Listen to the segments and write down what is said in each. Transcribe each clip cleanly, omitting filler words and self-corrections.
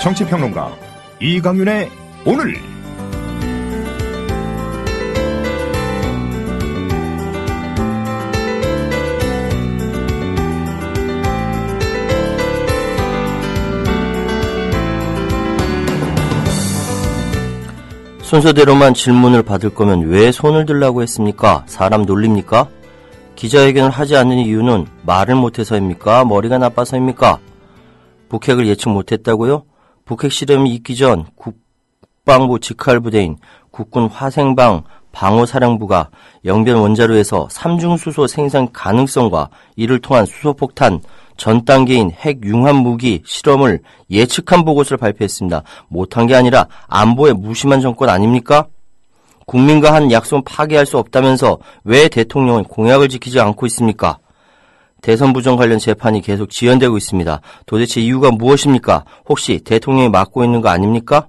정치평론가 이강윤의 오늘. 순서대로만 질문을 받을 거면 왜 손을 들라고 했습니까? 사람 놀립니까? 기자회견을 하지 않는 이유는 말을 못해서입니까? 머리가 나빠서입니까? 북핵을 예측 못했다고요? 북핵 실험이 있기 전 국방부 직할부대인 국군 화생방 방호사령부가 영변 원자로에서 삼중수소 생산 가능성과 이를 통한 수소폭탄 전 단계인 핵 융합 무기 실험을 예측한 보고서를 발표했습니다. 못한 게 아니라 안보에 무심한 정권 아닙니까? 국민과 한 약속은 파기할 수 없다면서 왜 대통령은 공약을 지키지 않고 있습니까? 대선 부정 관련 재판이 계속 지연되고 있습니다. 도대체 이유가 무엇입니까? 혹시 대통령이 맡고 있는 거 아닙니까?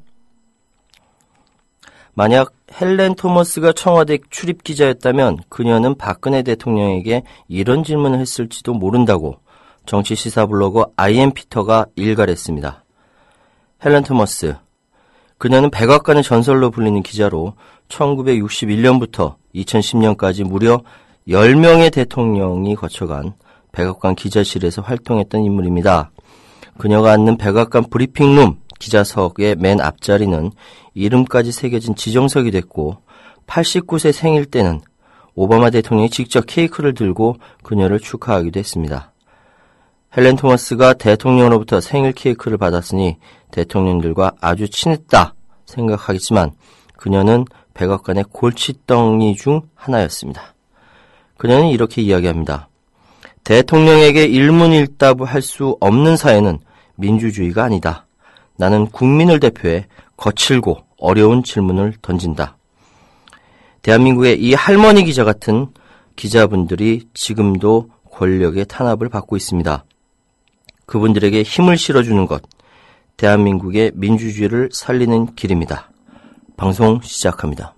만약 헬렌 토머스가 청와대 출입 기자였다면 그녀는 박근혜 대통령에게 이런 질문을 했을지도 모른다고 정치 시사 블로거 IM 피터가 일갈했습니다. 헬렌 토머스, 그녀는 백악관의 전설로 불리는 기자로 1961년부터 2010년까지 무려 10명의 대통령이 거쳐간 백악관 기자실에서 활동했던 인물입니다. 그녀가 앉는 백악관 브리핑룸 기자석의 맨 앞자리는 이름까지 새겨진 지정석이 됐고 89세 생일 때는 오바마 대통령이 직접 케이크를 들고 그녀를 축하하기도 했습니다. 헬렌 토머스가 대통령으로부터 생일 케이크를 받았으니 대통령들과 아주 친했다 생각하겠지만 그녀는 백악관의 골칫덩이 중 하나였습니다. 그녀는 이렇게 이야기합니다. 대통령에게 일문일답할 수 없는 사회는 민주주의가 아니다. 나는 국민을 대표해 거칠고 어려운 질문을 던진다. 대한민국의 이 할머니 기자 같은 기자분들이 지금도 권력의 탄압을 받고 있습니다. 그분들에게 힘을 실어주는 것, 대한민국의 민주주의를 살리는 길입니다. 방송 시작합니다.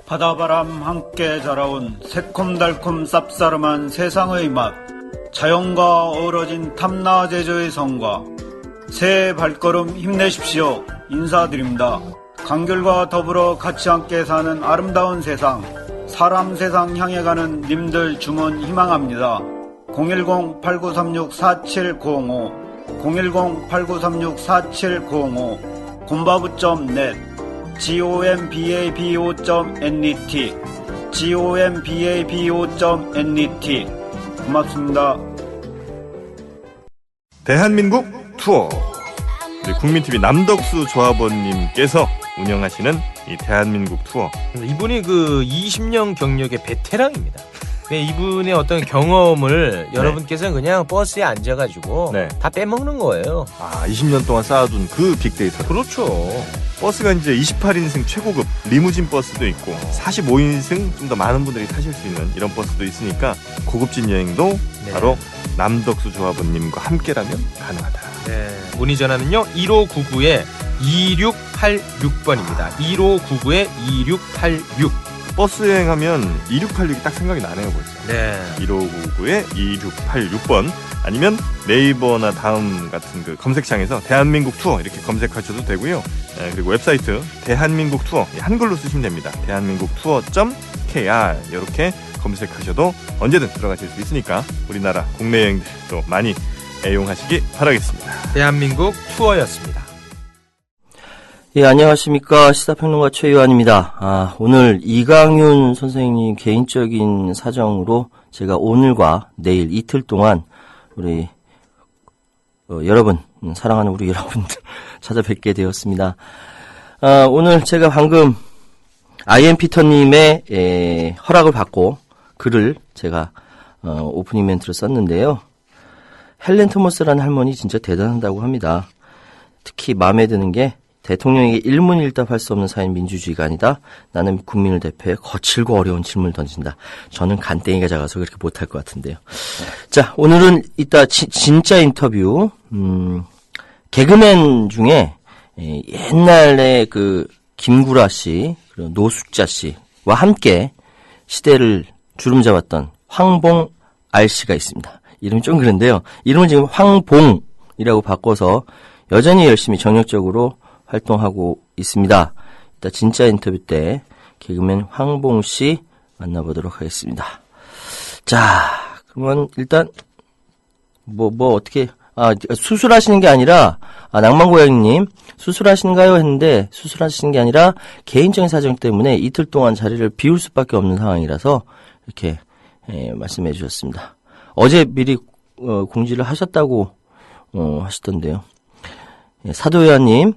바다바람 함께 자라온 새콤달콤 쌉싸름한 세상의 맛, 자연과 어우러진 탐나 제조의 성과, 새 발걸음 힘내십시오 인사드립니다. 간결과 더불어 같이 함께 사는 아름다운 세상, 사람 세상 향해 가는 님들 주문 희망합니다. 010-8936-4705 010-8936-4705 곰바부.net gombabo.net gombabo.net 고맙습니다. 대한민국 투어, 우리 국민TV 남덕수 조합원님께서 운영하시는 이 대한민국 투어. 이분이 그 20년 경력의 베테랑입니다. 네, 이분의 어떤 경험을 여러분께서는 그냥 버스에 앉아가지고 다 빼먹는 거예요. 20년 동안 쌓아둔 그 빅데이터. 그렇죠. 버스가 이제 28인승 최고급 리무진 버스도 있고 45인승 좀 더 많은 분들이 타실 수 있는 이런 버스도 있으니까 고급진 여행도 바로 남덕수 조합원님과 함께라면 가능하다. 네. 문의 전화는요 1599-2686번입니다. 1599-2686. 버스 여행하면 2686이 딱 생각이 나네요 벌써. 네. 1599-2686번 아니면 네이버나 다음 같은 그 검색창에서 대한민국 투어 이렇게 검색하셔도 되고요. 그리고 웹사이트 대한민국 투어 한글로 쓰시면 됩니다. 대한민국 투어.kr 이렇게 검색하셔도 언제든 들어가실 수 있으니까 우리나라 국내 여행들도 많이 애용하시기 바라겠습니다. 대한민국 투어였습니다. 예, 안녕하십니까. 시사평론가 최유한입니다. 오늘 이강윤 선생님 개인적인 사정으로 제가 오늘과 내일 이틀 동안 우리 여러분, 사랑하는 우리 여러분들 찾아뵙게 되었습니다. 오늘 제가 방금 IM 피터님의 허락을 받고 글을 제가 오프닝 멘트로 썼는데요. 헬렌 토머스라는 할머니 진짜 대단하다고 합니다. 특히 마음에 드는 게 대통령에게 일문일답할 수 없는 사회는 민주주의가 아니다. 나는 국민을 대표해 거칠고 어려운 질문을 던진다. 저는 간땡이가 작아서 그렇게 못할 것 같은데요. 자, 오늘은 이따 진짜 인터뷰. 개그맨 중에 옛날에 그 김구라 씨, 그리고 노숙자 씨와 함께 시대를 주름잡았던 황봉 R 씨가 있습니다. 이름이 좀 그런데요. 이름을 지금 황봉이라고 바꿔서 여전히 열심히 정력적으로 활동하고 있습니다. 이따 진짜 인터뷰 때 개그맨 황봉 씨 만나보도록 하겠습니다. 자, 그러면 일단 어떻게 수술하시는 게 아니라 낭만고양이님 수술하시는가요 했는데 수술하시는 게 아니라 개인적인 사정 때문에 이틀 동안 자리를 비울 수밖에 없는 상황이라서 이렇게 말씀해 주셨습니다. 어제 미리 공지를 하셨다고 하시던데요. 사도회원님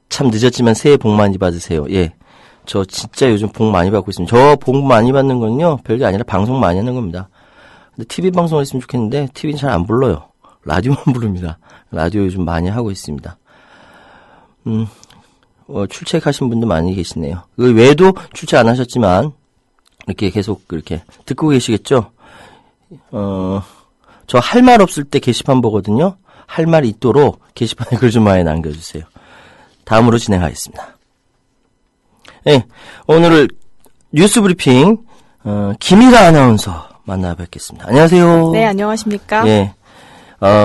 참 늦었지만 새해 복 많이 받으세요. 예, 저 진짜 요즘 복 많이 받고 있습니다. 저 복 많이 받는 건요 별게 아니라 방송 많이 하는 겁니다. 근데 TV 방송을 했으면 좋겠는데 TV는 잘 안 불러요. 라디오만 부릅니다. 라디오 요즘 많이 하고 있습니다. 출첵하신 분도 많이 계시네요. 그 외에도 출첵 안 하셨지만 이렇게 계속 이렇게 듣고 계시겠죠? 저 할 말 없을 때 게시판 보거든요. 할 말 있도록 게시판에 글 좀 많이 남겨주세요. 다음으로 진행하겠습니다. 네, 오늘 뉴스 브리핑 김일아 아나운서 만나 뵙겠습니다. 안녕하세요. 네, 안녕하십니까? 예.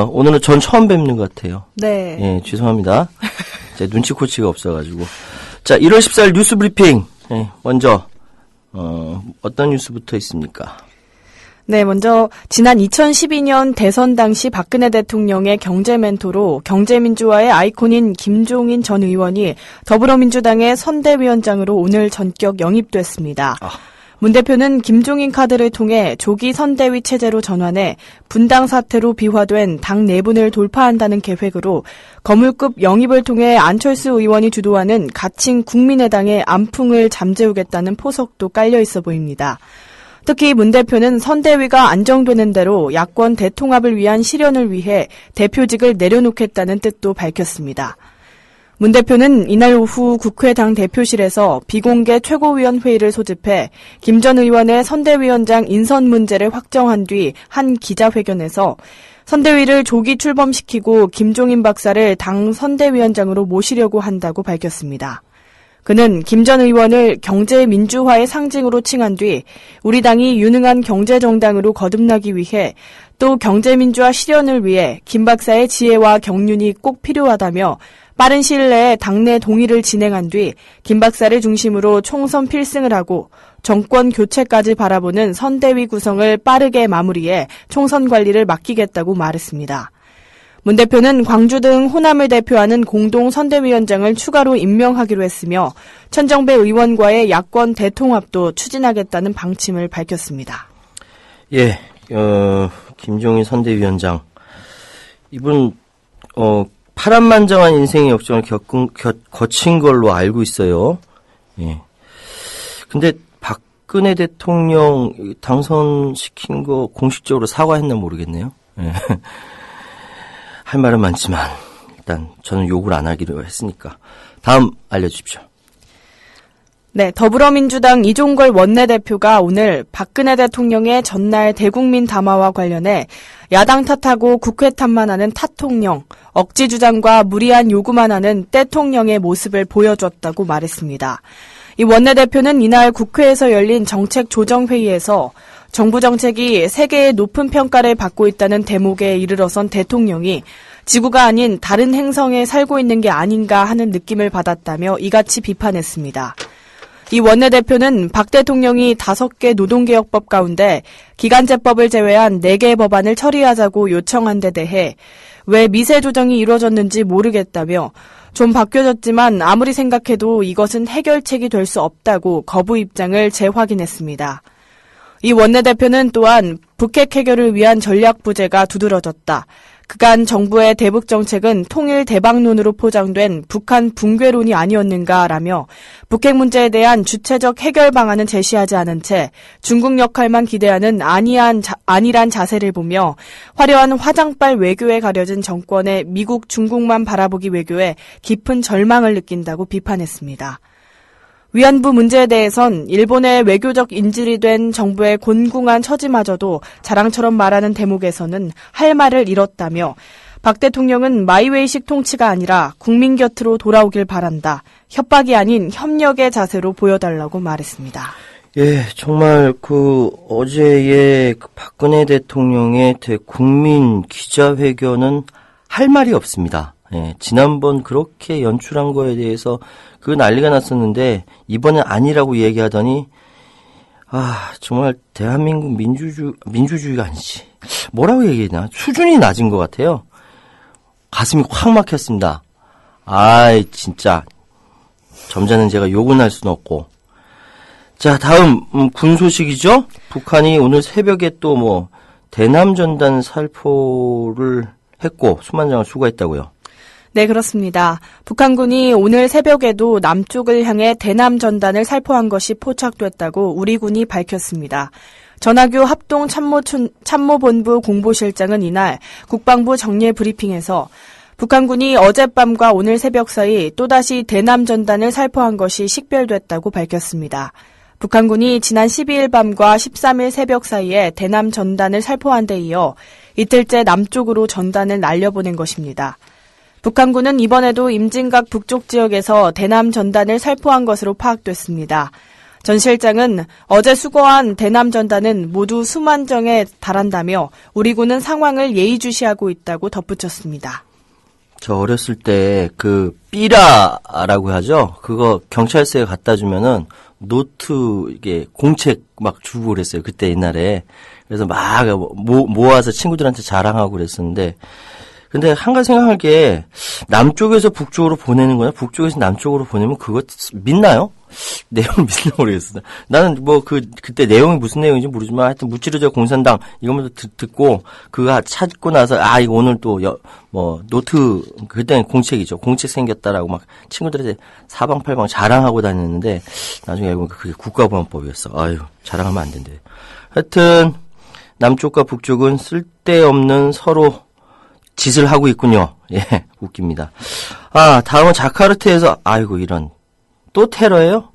오늘은 전 처음 뵙는 것 같아요. 네. 예, 죄송합니다. 제 눈치코치가 없어가지고. 자, 1월 14일 뉴스 브리핑. 예, 먼저, 어떤 뉴스부터 있습니까? 네, 먼저, 지난 2012년 대선 당시 박근혜 대통령의 경제 멘토로 경제민주화의 아이콘인 김종인 전 의원이 더불어민주당의 선대위원장으로 오늘 전격 영입됐습니다. 문 대표는 김종인 카드를 통해 조기 선대위 체제로 전환해 분당 사태로 비화된 당 내분을 돌파한다는 계획으로 거물급 영입을 통해 안철수 의원이 주도하는 가칭 국민의당의 안풍을 잠재우겠다는 포석도 깔려 있어 보입니다. 특히 문 대표는 선대위가 안정되는 대로 야권 대통합을 위한 실현을 위해 대표직을 내려놓겠다는 뜻도 밝혔습니다. 문 대표는 이날 오후 국회 당 대표실에서 비공개 최고위원 회의를 소집해 김 전 의원의 선대위원장 인선 문제를 확정한 뒤 한 기자회견에서 선대위를 조기 출범시키고 김종인 박사를 당 선대위원장으로 모시려고 한다고 밝혔습니다. 그는 김 전 의원을 경제 민주화의 상징으로 칭한 뒤 우리 당이 유능한 경제정당으로 거듭나기 위해 또 경제민주화 실현을 위해 김 박사의 지혜와 경륜이 꼭 필요하다며 빠른 시일 내에 당내 동의를 진행한 뒤 김 박사를 중심으로 총선 필승을 하고 정권 교체까지 바라보는 선대위 구성을 빠르게 마무리해 총선 관리를 맡기겠다고 말했습니다. 문 대표는 광주 등 호남을 대표하는 공동 선대위원장을 추가로 임명하기로 했으며 천정배 의원과의 야권 대통합도 추진하겠다는 방침을 밝혔습니다. 예, 김종인 선대위원장. 이분, 파란만장한 인생의 역정을 거친 걸로 알고 있어요. 예. 근데 박근혜 대통령 당선시킨 거 공식적으로 사과했나 모르겠네요. 예. 할 말은 많지만 일단 저는 욕을 안 하기로 했으니까 다음 알려주십시오. 네, 더불어민주당 이종걸 원내대표가 오늘 박근혜 대통령의 전날 대국민 담화와 관련해 야당 탓하고 국회 탓만 하는 탓통령, 억지 주장과 무리한 요구만 하는 때통령의 모습을 보여줬다고 말했습니다. 이 원내대표는 이날 국회에서 열린 정책조정회의에서 정부 정책이 세계의 높은 평가를 받고 있다는 대목에 이르러선 대통령이 지구가 아닌 다른 행성에 살고 있는 게 아닌가 하는 느낌을 받았다며 이같이 비판했습니다. 이 원내대표는 박 대통령이 5개 노동개혁법 가운데 기간제법을 제외한 4개의 법안을 처리하자고 요청한 데 대해 왜 미세 조정이 이루어졌는지 모르겠다며 좀 바뀌어졌지만 아무리 생각해도 이것은 해결책이 될 수 없다고 거부 입장을 재확인했습니다. 이 원내대표는 또한 북핵 해결을 위한 전략 부재가 두드러졌다. 그간 정부의 대북 정책은 통일 대박론으로 포장된 북한 붕괴론이 아니었는가라며 북핵 문제에 대한 주체적 해결 방안은 제시하지 않은 채 중국 역할만 기대하는 안일한 자세를 보며 화려한 화장빨 외교에 가려진 정권의 미국, 중국만 바라보기 외교에 깊은 절망을 느낀다고 비판했습니다. 위안부 문제에 대해선 일본의 외교적 인질이 된 정부의 곤궁한 처지마저도 자랑처럼 말하는 대목에서는 할 말을 잃었다며 박 대통령은 마이웨이식 통치가 아니라 국민 곁으로 돌아오길 바란다. 협박이 아닌 협력의 자세로 보여달라고 말했습니다. 예, 정말 어제의 박근혜 대통령의 대국민 기자회견은 할 말이 없습니다. 예, 지난번 그렇게 연출한 거에 대해서 그 난리가 났었는데 이번엔 아니라고 얘기하더니 정말 대한민국 민주주의가 아니지. 뭐라고 얘기해야 되나? 수준이 낮은 것 같아요. 가슴이 확 막혔습니다. 진짜. 점잖은 제가 욕은 할 수는 없고. 자, 다음, 군 소식이죠? 북한이 오늘 새벽에 또 대남전단 살포를 했고, 수만장을 수거했다고요. 네, 그렇습니다. 북한군이 오늘 새벽에도 남쪽을 향해 대남전단을 살포한 것이 포착됐다고 우리 군이 밝혔습니다. 전하규 합동참모본부 공보실장은 이날 국방부 정례 브리핑에서 북한군이 어젯밤과 오늘 새벽 사이 또다시 대남전단을 살포한 것이 식별됐다고 밝혔습니다. 북한군이 지난 12일 밤과 13일 새벽 사이에 대남전단을 살포한 데 이어 이틀째 남쪽으로 전단을 날려보낸 것입니다. 북한군은 이번에도 임진각 북쪽 지역에서 대남전단을 살포한 것으로 파악됐습니다. 전 실장은 어제 수거한 대남전단은 모두 수만 정에 달한다며 우리 군은 상황을 예의주시하고 있다고 덧붙였습니다. 저 어렸을 때 삐라라고 하죠. 그거 경찰서에 갖다 주면은 노트 이게 공책 막 주고 그랬어요. 그때 옛날에. 그래서 막 모아서 친구들한테 자랑하고 그랬었는데 근데 한 가지 생각할 게 남쪽에서 북쪽으로 보내는 거냐 북쪽에서 남쪽으로 보내면 그거 믿나요? 내용을 믿나 모르겠어요. 나는 그때 내용이 무슨 내용인지 모르지만 하여튼 무찌르저 공산당 이거부터 듣고 그거 찾고 나서 이거 오늘 또 노트 그때는 공책이죠. 공책 생겼다라고 막 친구들한테 사방팔방 자랑하고 다녔는데 나중에 알고 보니까 그게 국가보안법이었어. 자랑하면 안 된대. 하여튼 남쪽과 북쪽은 쓸데없는 서로 짓을 하고 있군요. 예, 웃깁니다. 다음은 자카르타에서 이런 또 테러예요?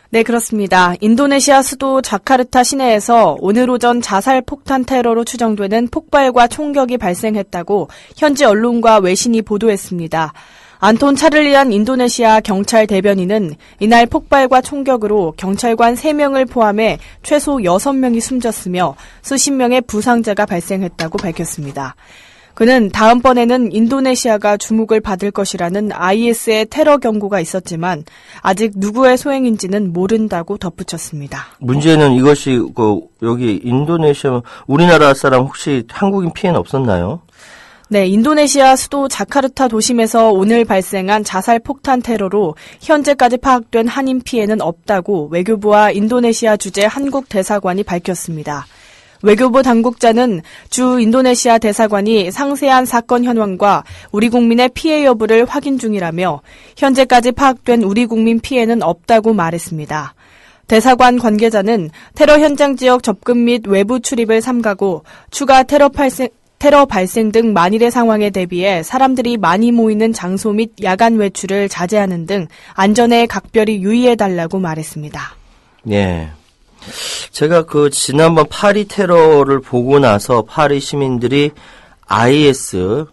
네, 그렇습니다. 인도네시아 수도 자카르타 시내에서 오늘 오전 자살 폭탄 테러로 추정되는 폭발과 총격이 발생했다고 현지 언론과 외신이 보도했습니다. 안톤 차를리안 인도네시아 경찰 대변인은 이날 폭발과 총격으로 경찰관 3명을 포함해 최소 6명이 숨졌으며 수십 명의 부상자가 발생했다고 밝혔습니다. 그는 다음번에는 인도네시아가 주목을 받을 것이라는 IS의 테러 경고가 있었지만 아직 누구의 소행인지는 모른다고 덧붙였습니다. 문제는 이것이 여기 인도네시아 우리나라 사람 혹시 한국인 피해는 없었나요? 네, 인도네시아 수도 자카르타 도심에서 오늘 발생한 자살 폭탄 테러로 현재까지 파악된 한인 피해는 없다고 외교부와 인도네시아 주재 한국 대사관이 밝혔습니다. 외교부 당국자는 주 인도네시아 대사관이 상세한 사건 현황과 우리 국민의 피해 여부를 확인 중이라며 현재까지 파악된 우리 국민 피해는 없다고 말했습니다. 대사관 관계자는 테러 현장 지역 접근 및 외부 출입을 삼가고 추가 테러 발생 등 만일의 상황에 대비해 사람들이 많이 모이는 장소 및 야간 외출을 자제하는 등 안전에 각별히 유의해달라고 말했습니다. 네. 제가 지난번 파리 테러를 보고 나서 파리 시민들이 IS,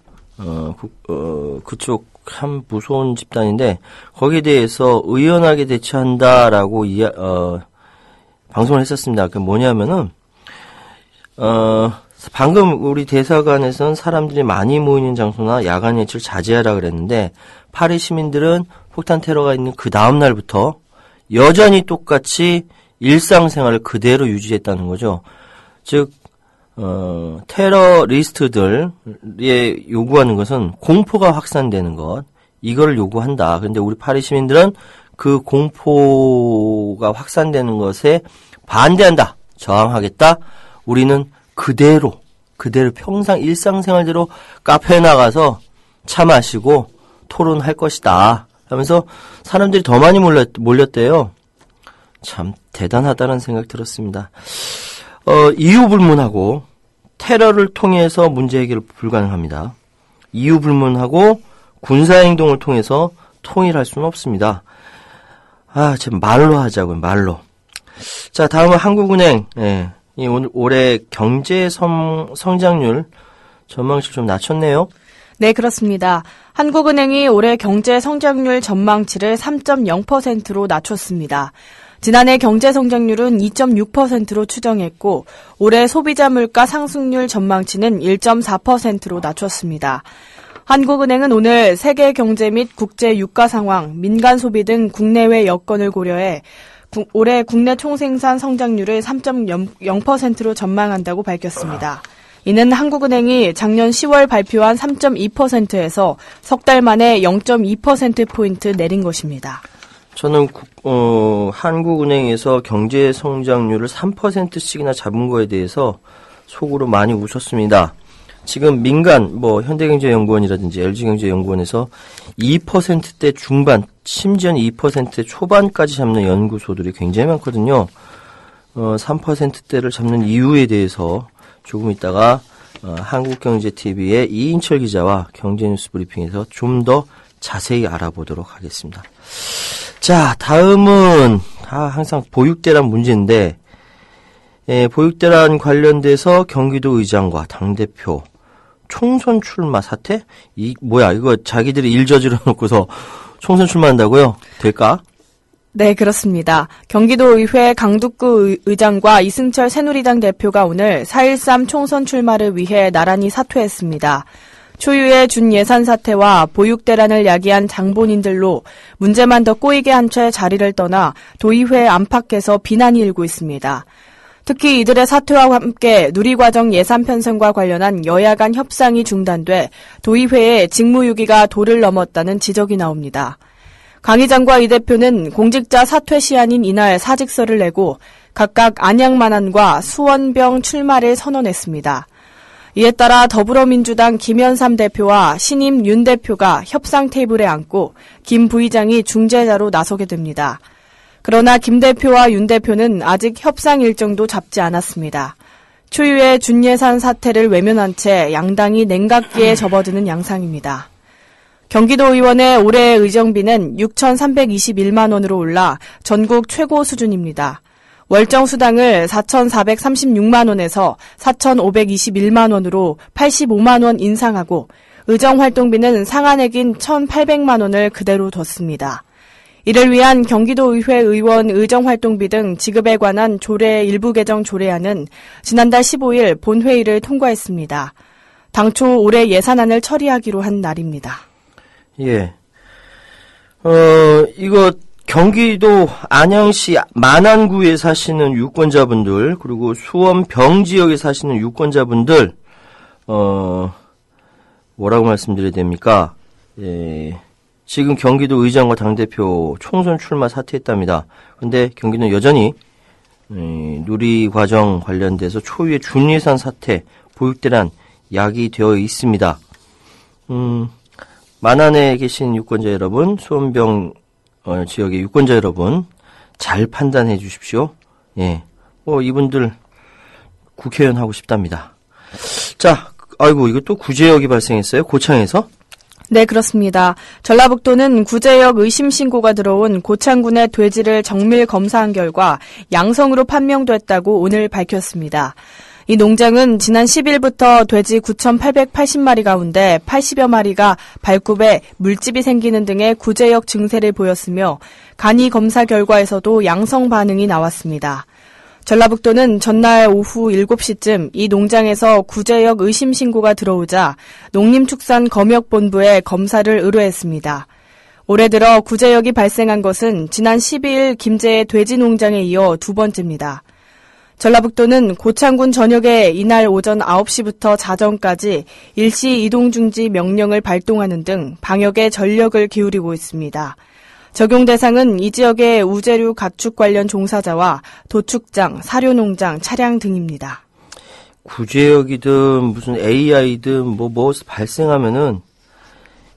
그쪽 참 무서운 집단인데, 거기에 대해서 의연하게 대처한다라고, 방송을 했었습니다. 그게 뭐냐면은, 방금 우리 대사관에서는 사람들이 많이 모이는 장소나 야간 외출 자제하라 그랬는데, 파리 시민들은 폭탄 테러가 있는 그 다음날부터 여전히 똑같이 일상생활을 그대로 유지했다는 거죠. 즉, 테러리스트들이 요구하는 것은 공포가 확산되는 것, 이거를 요구한다. 그런데 우리 파리 시민들은 그 공포가 확산되는 것에 반대한다. 저항하겠다. 우리는 그대로 평상 일상생활대로 카페에 나가서 차 마시고 토론할 것이다. 하면서 사람들이 더 많이 몰렸대요. 참 대단하다는 생각 들었습니다. 이유 불문하고 테러를 통해서 문제 해결 불가능합니다. 이유 불문하고 군사행동을 통해서 통일할 수는 없습니다. 참 말로 하자고요. 말로. 자, 다음은 한국은행. 이 올해 경제 성장률 전망치를 좀 낮췄네요. 네, 그렇습니다. 한국은행이 올해 경제 성장률 전망치를 3.0%로 낮췄습니다. 지난해 경제 성장률은 2.6%로 추정했고 올해 소비자 물가 상승률 전망치는 1.4%로 낮췄습니다. 한국은행은 오늘 세계 경제 및 국제 유가 상황, 민간 소비 등 국내외 여건을 고려해 올해 국내 총생산 성장률을 3.0%로 전망한다고 밝혔습니다. 이는 한국은행이 작년 10월 발표한 3.2%에서 석 달 만에 0.2%포인트 내린 것입니다. 저는 한국은행에서 경제 성장률을 3%씩이나 잡은 거에 대해서 속으로 많이 웃었습니다. 지금 민간 현대경제연구원이라든지 LG경제연구원에서 2%대 중반, 심지어는 2%대 초반까지 잡는 연구소들이 굉장히 많거든요. 3%대를 잡는 이유에 대해서 조금 있다가 한국경제TV의 이인철 기자와 경제뉴스 브리핑에서 좀 더 자세히 알아보도록 하겠습니다. 자, 다음은 항상 보육대란 문제인데, 보육대란 관련돼서 경기도 의장과 당대표 총선 출마 사태? 이거 자기들이 일 저지러 놓고서 총선 출마한다고요? 될까? 네, 그렇습니다. 경기도의회 강북구 의장과 이승철 새누리당 대표가 오늘 4.13 총선 출마를 위해 나란히 사퇴했습니다. 초유의 준예산 사태와 보육대란을 야기한 장본인들로 문제만 더 꼬이게 한 채 자리를 떠나 도의회 안팎에서 비난이 일고 있습니다. 특히 이들의 사퇴와 함께 누리과정 예산 편성과 관련한 여야 간 협상이 중단돼 도의회에 직무유기가 도를 넘었다는 지적이 나옵니다. 강 의장과 이 대표는 공직자 사퇴 시한인 이날 사직서를 내고 각각 안양만안과 수원병 출마를 선언했습니다. 이에 따라 더불어민주당 김현삼 대표와 신임 윤 대표가 협상 테이블에 앉고 김 부의장이 중재자로 나서게 됩니다. 그러나 김 대표와 윤 대표는 아직 협상 일정도 잡지 않았습니다. 초유의 준예산 사태를 외면한 채 양당이 냉각기에 접어드는 양상입니다. 경기도의원의 올해 의정비는 6,321만 원으로 올라 전국 최고 수준입니다. 월정 수당을 4,436만 원에서 4,521만 원으로 85만 원 인상하고 의정 활동비는 상한액인 1,800만 원을 그대로 뒀습니다. 이를 위한 경기도의회 의원 의정 활동비 등 지급에 관한 조례 일부 개정 조례안은 지난달 15일 본회의를 통과했습니다. 당초 올해 예산안을 처리하기로 한 날입니다. 예. 이거 경기도 안양시 만안구에 사시는 유권자분들, 그리고 수원 병 지역에 사시는 유권자분들, 뭐라고 말씀드려야 됩니까? 예. 지금 경기도 의장과 당대표 총선 출마 사퇴했답니다. 근데 경기도는 여전히, 누리과정 관련돼서 초유의 준예산 사태, 보육대란 야기되어 있습니다. 만안에 계신 유권자 여러분, 수원병 지역의 유권자 여러분, 잘 판단해 주십시오. 예. 이분들 국회의원 하고 싶답니다. 자, 아이고, 이거 또 구제역이 발생했어요? 고창에서? 네, 그렇습니다. 전라북도는 구제역 의심 신고가 들어온 고창군의 돼지를 정밀 검사한 결과 양성으로 판명됐다고 오늘 밝혔습니다. 이 농장은 지난 10일부터 돼지 9,880마리 가운데 80여 마리가 발굽에 물집이 생기는 등의 구제역 증세를 보였으며 간이 검사 결과에서도 양성 반응이 나왔습니다. 전라북도는 전날 오후 7시쯤 이 농장에서 구제역 의심 신고가 들어오자 농림축산검역본부에 검사를 의뢰했습니다. 올해 들어 구제역이 발생한 것은 지난 12일 김제의 돼지 농장에 이어 두 번째입니다. 전라북도는 고창군 전역에 이날 오전 9시부터 자정까지 일시 이동중지 명령을 발동하는 등 방역에 전력을 기울이고 있습니다. 적용 대상은 이 지역의 우재류 가축 관련 종사자와 도축장, 사료농장, 차량 등입니다. 구제역이든 무슨 AI든 뭐 발생하면은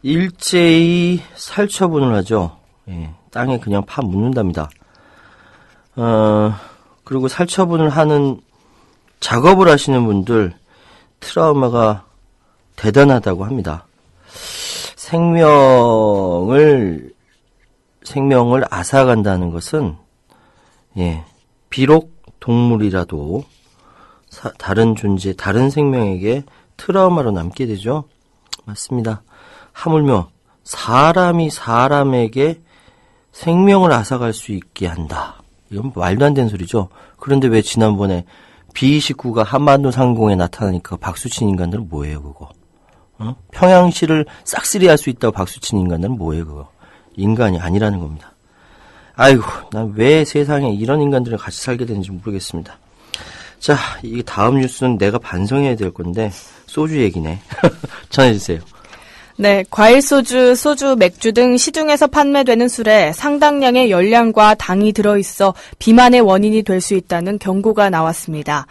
일제히 살처분을 하죠. 예, 땅에 그냥 파 묻는답니다. 그리고 살처분을 하는 작업을 하시는 분들 트라우마가 대단하다고 합니다. 생명을 앗아간다는 것은, 예, 비록 동물이라도 다른 존재, 다른 생명에게 트라우마로 남게 되죠. 맞습니다. 하물며 사람이 사람에게 생명을 앗아갈 수 있게 한다. 이건 말도 안 되는 소리죠. 그런데 왜 지난번에 B-29가 한반도 상공에 나타나니까 박수친 인간들은 뭐예요, 그거? 평양시를 싹쓸이할 수 있다고 박수친 인간들은 뭐예요, 그거? 인간이 아니라는 겁니다. 아이고, 난 왜 세상에 이런 인간들을 같이 살게 되는지 모르겠습니다. 자, 이 다음 뉴스는 내가 반성해야 될 건데 소주 얘기네. 전해주세요. 네, 과일 소주, 맥주 등 시중에서 판매되는 술에 상당량의 열량과 당이 들어있어 비만의 원인이 될 수 있다는 경고가 나왔습니다.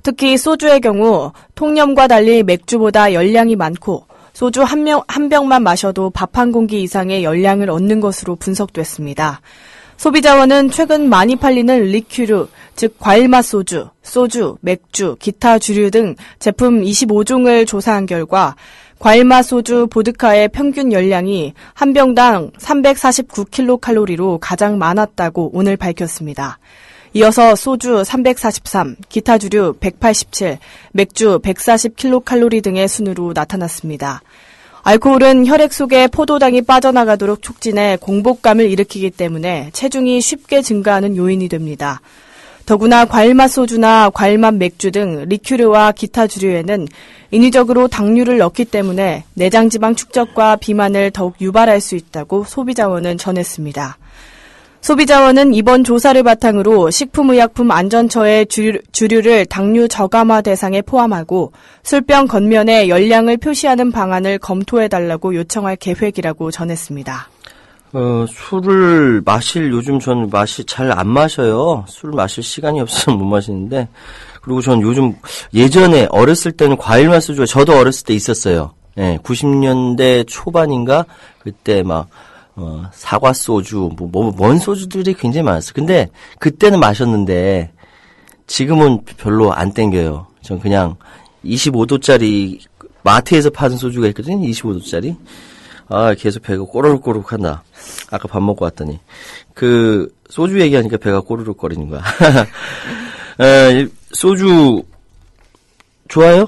특히 소주의 경우 통념과 달리 맥주보다 열량이 많고 소주 한 병만 마셔도 밥 한 공기 이상의 열량을 얻는 것으로 분석됐습니다. 소비자원은 최근 많이 팔리는 리큐르, 즉 과일맛 소주, 맥주, 기타 주류 등 제품 25종을 조사한 결과 과일맛 소주 보드카의 평균 열량이 한 병당 349kcal로 가장 많았다고 오늘 밝혔습니다. 이어서 소주 343, 기타 주류 187, 맥주 140kcal 등의 순으로 나타났습니다. 알코올은 혈액 속에 포도당이 빠져나가도록 촉진해 공복감을 일으키기 때문에 체중이 쉽게 증가하는 요인이 됩니다. 더구나 과일맛 소주나 과일맛 맥주 등 리큐르와 기타 주류에는 인위적으로 당류를 넣기 때문에 내장지방 축적과 비만을 더욱 유발할 수 있다고 소비자원은 전했습니다. 소비자원은 이번 조사를 바탕으로 식품의약품안전처의 주류를 당류 저감화 대상에 포함하고 술병 겉면에 열량을 표시하는 방안을 검토해달라고 요청할 계획이라고 전했습니다. 술을 요즘 전 잘 안 마셔요. 술 마실 시간이 없어서 못 마시는데, 그리고 전 요즘 예전에 어렸을 때는 과일맛 소주가 저도 어렸을 때 있었어요. 예, 90년대 초반인가? 그때 사과 소주, 뭔 소주들이 굉장히 많았어요. 근데 그때는 마셨는데 지금은 별로 안 땡겨요. 전 그냥 25도짜리 마트에서 파는 소주가 있거든요. 25도짜리. 계속 배가 꼬르륵꼬르륵 한다. 아까 밥 먹고 왔더니. 소주 얘기하니까 배가 꼬르륵 거리는 거야. 소주 좋아요?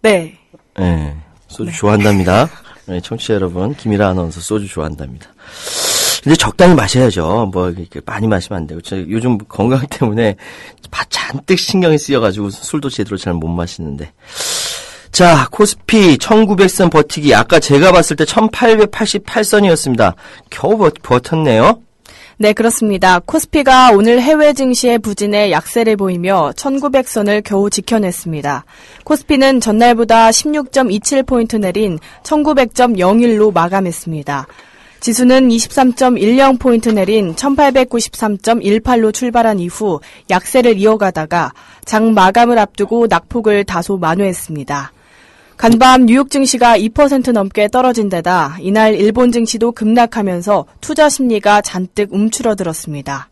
네. 네. 소주 좋아한답니다. 네, 청취자 여러분, 김일아 아나운서 소주 좋아한답니다. 근데 적당히 마셔야죠. 이렇게 많이 마시면 안 되고. 요즘 건강 때문에 잔뜩 신경이 쓰여가지고 술도 제대로 잘 못 마시는데. 자, 코스피 1900선 버티기. 아까 제가 봤을 때 1888선이었습니다. 겨우 버텼네요. 네, 그렇습니다. 코스피가 오늘 해외 증시의 부진에 약세를 보이며 1900선을 겨우 지켜냈습니다. 코스피는 전날보다 16.27포인트 내린 1900.01로 마감했습니다. 지수는 23.10포인트 내린 1893.18로 출발한 이후 약세를 이어가다가 장 마감을 앞두고 낙폭을 다소 만회했습니다. 간밤 뉴욕 증시가 2% 넘게 떨어진 데다 이날 일본 증시도 급락하면서 투자 심리가 잔뜩 움츠러들었습니다.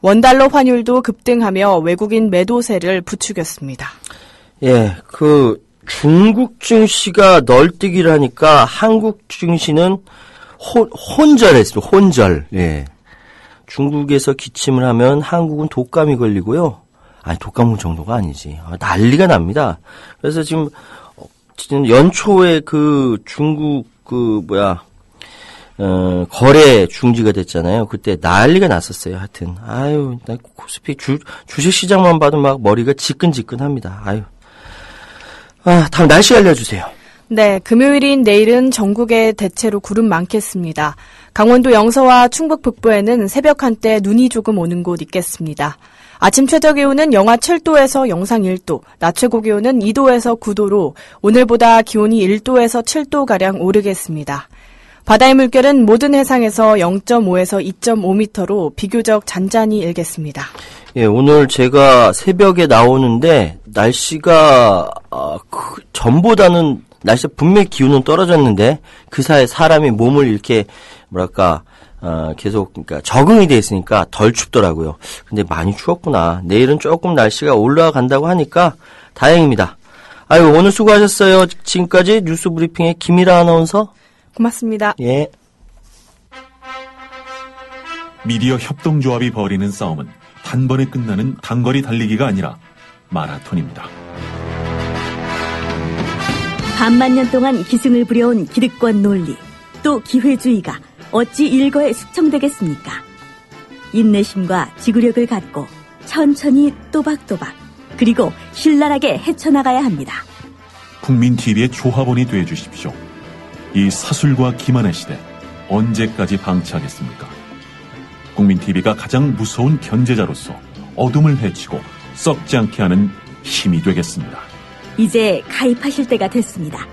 원달러 환율도 급등하며 외국인 매도세를 부추겼습니다. 예, 중국 증시가 널뛰기를 하니까 한국 증시는 혼절했어요. 혼절. 예. 중국에서 기침을 하면 한국은 독감이 걸리고요. 독감 정도가 아니지. 난리가 납니다. 그래서 지금 연초에 중국 거래 중지가 됐잖아요. 그때 난리가 났었어요. 하여튼 나 코스피 주식 시장만 봐도 막 머리가 지끈지끈합니다. 다음 날씨 알려주세요. 네, 금요일인 내일은 전국에 대체로 구름 많겠습니다. 강원도 영서와 충북 북부에는 새벽 한때 눈이 조금 오는 곳 있겠습니다. 아침 최저 기온은 영하 7도에서 영상 1도, 낮 최고 기온은 2도에서 9도로 오늘보다 기온이 1도에서 7도가량 오르겠습니다. 바다의 물결은 모든 해상에서 0.5에서 2.5m로 비교적 잔잔히 일겠습니다. 예, 오늘 제가 새벽에 나오는데 날씨가 전보다는 날씨 분명히 기온은 떨어졌는데 그 사이에 사람이 몸을 이렇게 계속 적응이 돼 있으니까 덜 춥더라고요. 근데 많이 추웠구나. 내일은 조금 날씨가 올라간다고 하니까 다행입니다. 오늘 수고하셨어요. 지금까지 뉴스 브리핑의 김일아 아나운서. 고맙습니다. 예. 미디어 협동조합이 벌이는 싸움은 단번에 끝나는 단거리 달리기가 아니라 마라톤입니다. 반만 년 동안 기승을 부려온 기득권 논리, 또 기회주의가 어찌 일거에 숙청되겠습니까? 인내심과 지구력을 갖고 천천히 또박또박 그리고 신랄하게 헤쳐나가야 합니다. 국민TV의 조합원이 되어주십시오. 이 사술과 기만의 시대 언제까지 방치하겠습니까? 국민TV가 가장 무서운 견제자로서 어둠을 헤치고 썩지 않게 하는 힘이 되겠습니다. 이제 가입하실 때가 됐습니다.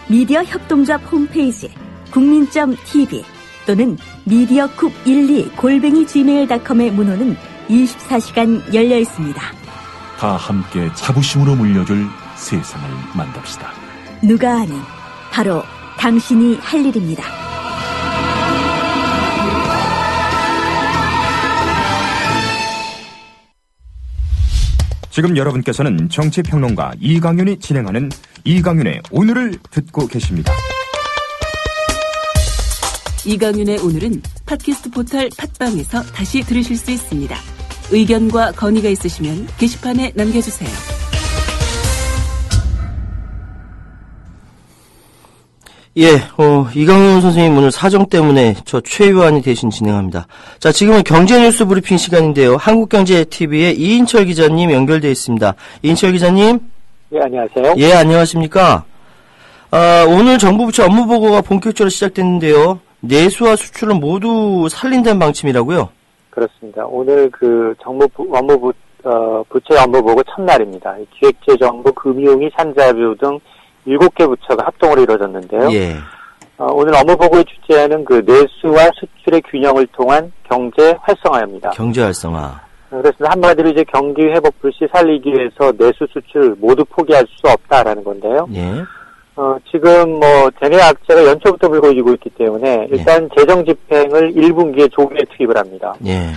미디어 협동조합 홈페이지 국민.tv 또는 mediacoup12@gmail.com의 문호는 24시간 열려 있습니다. 다 함께 자부심으로 물려줄 세상을 만듭시다. 누가 아는 바로 당신이 할 일입니다. 지금 여러분께서는 정치평론가 이강윤이 진행하는 이강윤의 오늘을 듣고 계십니다. 이강윤의 오늘은 팟캐스트 포털 팟빵에서 다시 들으실 수 있습니다. 의견과 건의가 있으시면 게시판에 남겨주세요. 예, 이강윤 선생님 오늘 사정 때문에 저 최유한이 대신 진행합니다. 자, 지금은 경제뉴스 브리핑 시간인데요. 한국경제TV의 이인철 기자님 연결되어 있습니다. 이인철 기자님. 예, 안녕하세요. 예, 안녕하십니까. 오늘 정부 부처 업무 보고가 본격적으로 시작됐는데요. 내수와 수출을 모두 살린다는 방침이라고요? 그렇습니다. 오늘 그 부처 업무 보고 첫날입니다. 기획재정부, 금융위, 산자부 등 7개 부처가 합동으로 이루어졌는데요. 예. 오늘 업무 보고의 주제는 그 내수와 수출의 균형을 통한 경제 활성화입니다. 경제 활성화. 그래서 한마디로 이제 경기 회복 불씨 살리기 위해서 내수 수출 모두 포기할 수 없다라는 건데요. 예. 지금 대내 악재가 연초부터 불고 있기 때문에 일단 재정 집행을 1분기에 조기에 투입을 합니다. 예.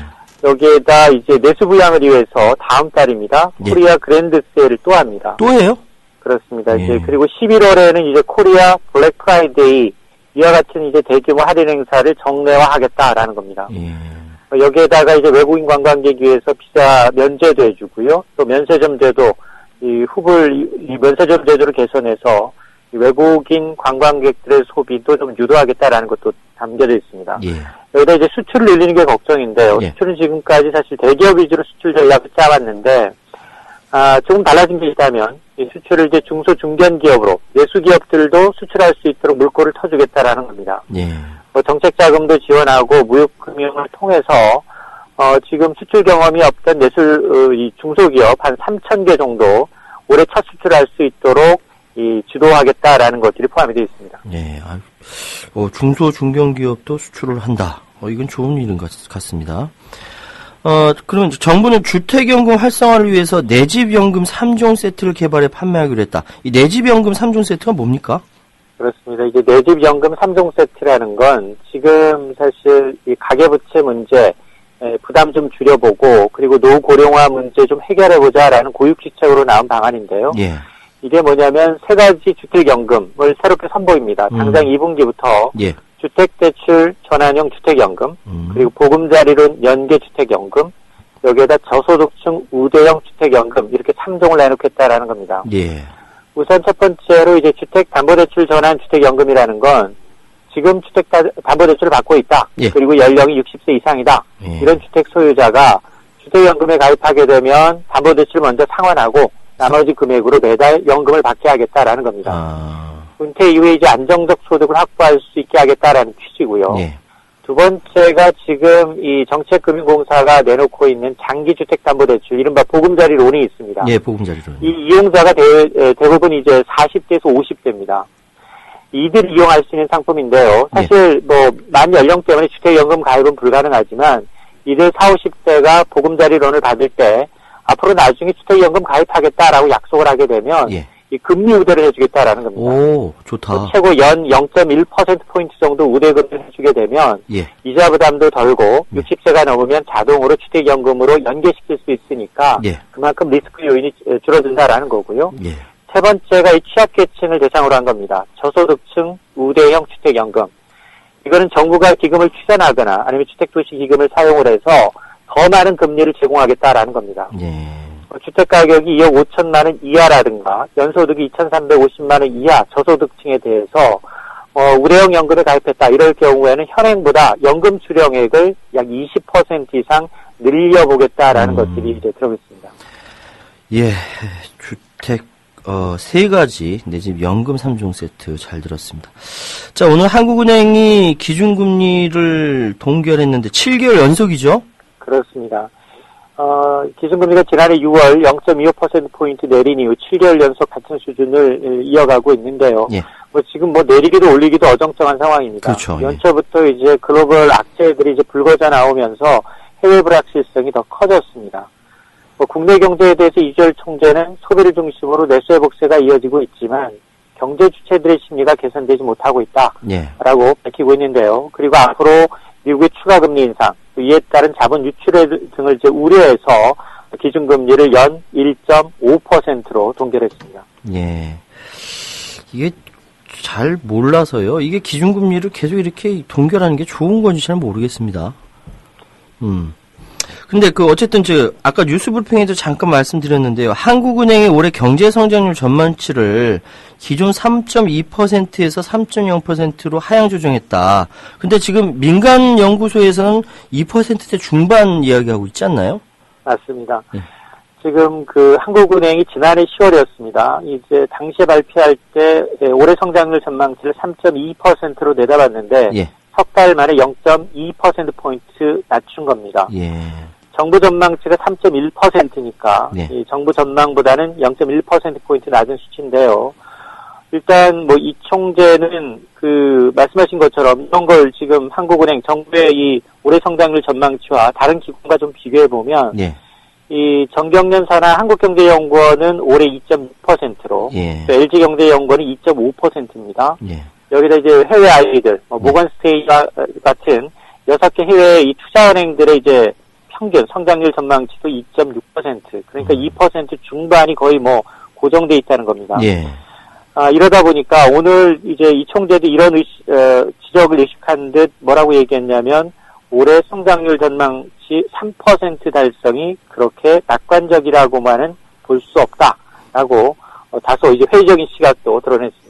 여기에다 이제 내수 부양을 위해서 다음 달입니다. 코리아 그랜드 세일을 또 합니다. 또 해요? 그렇습니다. 이제 그리고 11월에는 이제 코리아 블랙 프라이데이 이와 같은 이제 대규모 할인 행사를 정례화하겠다라는 겁니다. 여기에다가 이제 외국인 관광객 위해서 비자 면제도 해주고요. 또 면세점제도 이 면세점 제도를 개선해서 외국인 관광객들의 소비도 좀 유도하겠다라는 것도 담겨져 있습니다. 예. 여기다 이제 수출을 늘리는 게 걱정인데요. 수출은 지금까지 사실 대기업 위주로 수출 전략을 짜왔는데, 조금 달라진 게 있다면, 이 수출을 이제 중소 중견 기업으로, 내수 기업들도 수출할 수 있도록 물꼬를 터주겠다라는 겁니다. 예. 정책 자금도 지원하고 무역금융을 통해서, 지금 수출 경험이 없던 이 중소기업 한 3,000개 정도 올해 첫 수출할 수 있도록 주도하겠다라는 것들이 포함이 되어 있습니다. 네, 중소 중견기업도 수출을 한다. 이건 좋은 일인 것 같습니다. 그러면 정부는 주택연금 활성화를 위해서 내집연금 3종 세트를 개발해 판매하기로 했다. 이 내집연금 3종 세트가 뭡니까? 그렇습니다. 이게 내집연금 3종 세트라는 건 지금 사실 이 가계부채 문제 부담 좀 줄여보고 그리고 노후 고령화 문제 좀 해결해보자라는 고육지책으로 나온 방안인데요. 예. 이게 뭐냐면 세 가지 주택연금을 새롭게 선보입니다. 당장 2분기부터 주택대출 전환형 주택연금, 그리고 보금자리론 연계주택연금, 여기에다 저소득층 우대형 주택연금 이렇게 3종을 내놓겠다라는 겁니다. 예. 우선 첫 번째로 이제 주택담보대출 전환 주택연금이라는 건 지금 주택담보대출을 받고 있다. 예. 그리고 연령이 60세 이상이다. 이런 주택 소유자가 주택연금에 가입하게 되면 담보대출을 먼저 상환하고 나머지 금액으로 매달 연금을 받게 하겠다라는 겁니다. 은퇴 이후에 이제 안정적 소득을 확보할 수 있게 하겠다라는 취지고요. 예. 두 번째가 지금 이 정책금융공사가 내놓고 있는 장기주택담보대출, 이른바 보금자리론이 있습니다. 예, 보금자리론. 이 이용자가 대부분 이제 40대에서 50대입니다. 이들이 이용할 수 있는 상품인데요. 사실 만 연령 때문에 주택연금 가입은 불가능하지만 이들 40, 50대가 보금자리론을 받을 때 앞으로 나중에 주택연금 가입하겠다라고 약속을 하게 되면 이 금리 우대를 해주겠다라는 겁니다. 오, 좋다. 최고 연 0.1%포인트 정도 우대금을 해주게 되면 이자 부담도 덜고 60세가 넘으면 자동으로 주택연금으로 연계시킬 수 있으니까 그만큼 리스크 요인이 줄어든다라는 거고요. 세 번째가 이 취약계층을 대상으로 한 겁니다. 저소득층 우대형 주택연금. 이거는 정부가 기금을 추산하거나 아니면 주택도시기금을 사용을 해서 더 많은 금리를 제공하겠다라는 겁니다. 주택가격이 2억 5천만 원 이하라든가 연소득이 2,350만 원 이하 저소득층에 대해서 우대형 연금에 가입했다. 이럴 경우에는 현행보다 연금 수령액을 약 20% 이상 늘려보겠다라는 것들이 이제 들어있습니다. 예, 주택, 3가지, 내 집 연금 3종 세트 잘 들었습니다. 자, 오늘 한국은행이 기준금리를 동결했는데 7개월 연속이죠? 그렇습니다. 기준금리가 지난해 6월 0.25%포인트 내린 이후 7개월 연속 같은 수준을 이어가고 있는데요. 예. 지금 내리기도 올리기도 어정쩡한 상황입니다. 그렇죠. 연초부터 이제 글로벌 악재들이 이제 불거져 나오면서 해외 불확실성이 더 커졌습니다. 국내 경제에 대해서 이주열 총재는 소비를 중심으로 내수의 복세가 이어지고 있지만 경제 주체들의 심리가 개선되지 못하고 있다라고 밝히고 있는데요. 그리고 앞으로 미국의 추가 금리 인상, 이에 따른 자본 유출 등을 이제 우려해서 기준금리를 연 1.5%로 동결했습니다. 예. 이게 잘 몰라서요. 이게 기준금리를 계속 이렇게 동결하는 게 좋은 건지 잘 모르겠습니다. 근데 어쨌든 아까 뉴스 브리핑에도 잠깐 말씀드렸는데요. 한국은행이 올해 경제 성장률 전망치를 기존 3.2%에서 3.0%로 하향 조정했다. 근데 지금 민간 연구소에서는 2%대 중반 이야기하고 있지 않나요? 맞습니다. 지금 한국은행이 지난해 10월이었습니다. 이제 당시에 발표할 때 올해 성장률 전망치를 3.2%로 내다봤는데 석 달 만에 0.2%포인트 낮춘 겁니다. 정부 전망치가 3.1%니까 이 정부 전망보다는 0.1%포인트 낮은 수치인데요. 일단 이 총재는 말씀하신 것처럼 이런 걸 지금 한국은행 정부의 이 올해 성장률 전망치와 다른 기관과 좀 비교해 보면 이 정경련 산하 한국경제연구원은 올해 2.6%로 LG경제연구원은 2.5%입니다. 여기다 이제 해외 아이들, 모건스테이와 같은 6개 해외 이 투자은행들의 이제 평균 성장률 전망치도 2.6%. 그러니까 2% 중반이 거의 고정돼 있다는 겁니다. 이러다 보니까 오늘 이제 이 총재도 이런 지적을 의식한 듯 뭐라고 얘기했냐면 올해 성장률 전망치 3% 달성이 그렇게 낙관적이라고만은 볼 수 없다라고 다소 이제 회의적인 시각도 드러냈습니다.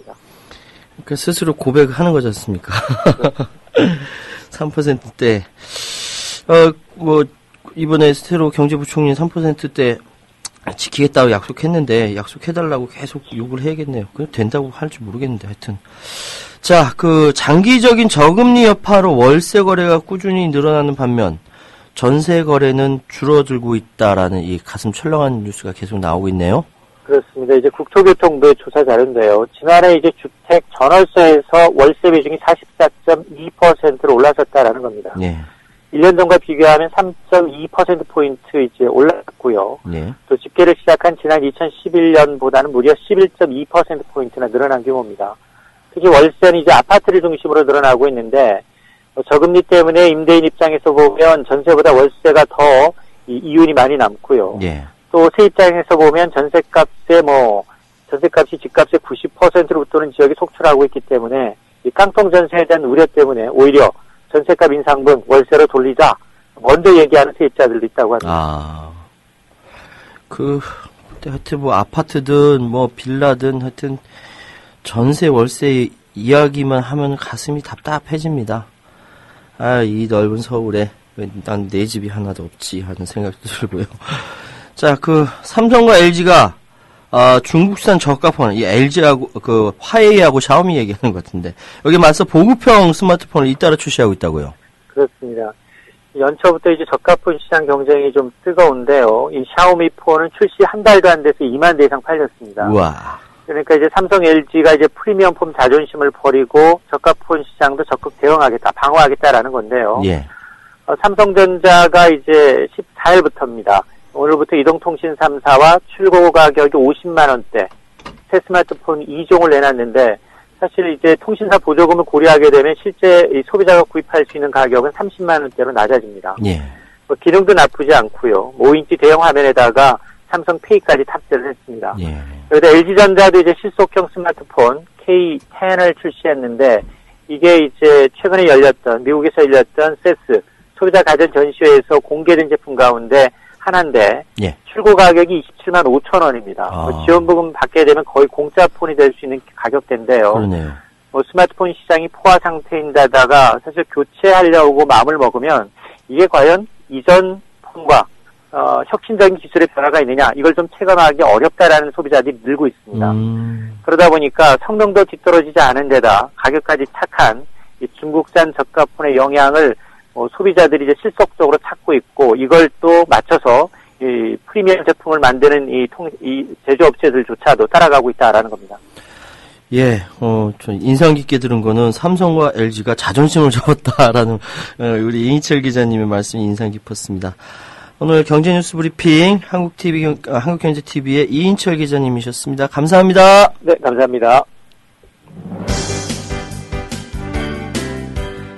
그러니까 스스로 고백하는 거지 않습니까? 3%대. 이번에 새로 경제부총리 3%대 지키겠다고 약속했는데, 약속해달라고 계속 요구를 해야겠네요. 그냥 된다고 할지 모르겠는데, 하여튼. 자, 장기적인 저금리 여파로 월세 거래가 꾸준히 늘어나는 반면, 전세 거래는 줄어들고 있다라는 이 가슴 철렁한 뉴스가 계속 나오고 있네요. 그렇습니다. 이제 국토교통부의 조사 자료인데요. 지난해 이제 주택 전월세에서 월세 비중이 44.2%로 올라섰다라는 겁니다. 1년 전과 비교하면 3.2%포인트 이제 올랐고요. 또 집계를 시작한 지난 2011년보다는 무려 11.2%포인트나 늘어난 규모입니다. 특히 월세는 이제 아파트를 중심으로 늘어나고 있는데, 저금리 때문에 임대인 입장에서 보면 전세보다 월세가 더 이윤이 많이 남고요. 또 세입장에서 보면 전세값이 집값의 90%로 붙도는 지역에 속출하고 있기 때문에 이 깡통 전세에 대한 우려 때문에 오히려 전세값 인상분 월세로 돌리자 먼저 얘기하는 세입자들도 있다고 합니다. 하여튼 아파트든 빌라든 하여튼 전세 월세 이야기만 하면 가슴이 답답해집니다. 이 넓은 서울에 왜 난 내 집이 하나도 없지 하는 생각도 들고요. 자, 삼성과 LG가 중국산 저가폰, 이 LG하고 화웨이하고 샤오미 얘기하는 것 같은데 여기 맞서 보급형 스마트폰을 잇따라 출시하고 있다고요. 그렇습니다. 연초부터 이제 저가폰 시장 경쟁이 좀 뜨거운데요. 이 샤오미 폰은 출시 한 달도 안 돼서 2만 대 이상 팔렸습니다. 우와. 그러니까 이제 삼성, LG가 이제 프리미엄 폰 자존심을 버리고 저가폰 시장도 적극 대응하겠다, 방어하겠다라는 건데요. 삼성전자가 이제 14일부터입니다. 오늘부터 이동통신 3사와 출고 가격이 50만 원대 새 스마트폰 2종을 내놨는데 사실 이제 통신사 보조금을 고려하게 되면 실제 이 소비자가 구입할 수 있는 가격은 30만 원대로 낮아집니다. 기능도 나쁘지 않고요. 5인치 대형 화면에다가 삼성페이까지 탑재를 했습니다. 여기다 LG전자도 이제 실속형 스마트폰 K10을 출시했는데 이게 이제 최근에 미국에서 열렸던 세스 소비자 가전 전시회에서 공개된 제품 가운데 하나인데 출고 가격이 27만 5천 원입니다. 지원부금 받게 되면 거의 공짜 폰이 될 수 있는 가격대인데요. 그러네요. 스마트폰 시장이 포화 상태인데다가 사실 교체하려고 마음을 먹으면 이게 과연 이전 폰과 혁신적인 기술의 변화가 있느냐, 이걸 좀 체감하기 어렵다라는 소비자들이 늘고 있습니다. 그러다 보니까 성능도 뒤떨어지지 않은 데다 가격까지 착한 이 중국산 저가폰의 영향을 소비자들이 이제 실속적으로 찾고 있고, 이걸 또 맞춰서 이 프리미엄 제품을 만드는 이 제조업체들조차도 따라가고 있다라는 겁니다. 예, 좀 인상 깊게 들은 거는 삼성과 LG가 자존심을 접었다라는 우리 이인철 기자님의 말씀이 인상 깊었습니다. 오늘 경제뉴스 브리핑 한국경제TV의 이인철 기자님이셨습니다. 감사합니다. 네, 감사합니다.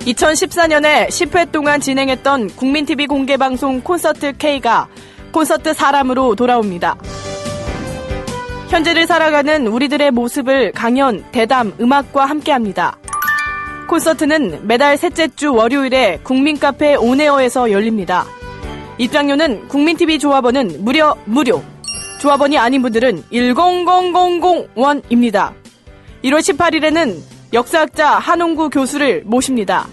2014년에 10회 동안 진행했던 국민TV 공개방송 콘서트 K가 콘서트 사람으로 돌아옵니다. 현재를 살아가는 우리들의 모습을 강연, 대담, 음악과 함께합니다. 콘서트는 매달 셋째 주 월요일에 국민카페 온에어에서 열립니다. 입장료는 국민TV 조합원은 무려 무료. 조합원이 아닌 분들은 100,000원입니다. 1월 18일에는 역사학자 한홍구 교수를 모십니다.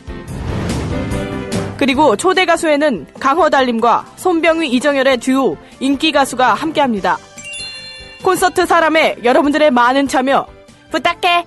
그리고 초대 가수에는 강허달림과 손병휘 이정열의 듀오 인기 가수가 함께합니다. 콘서트 사람에 여러분들의 많은 참여 부탁해.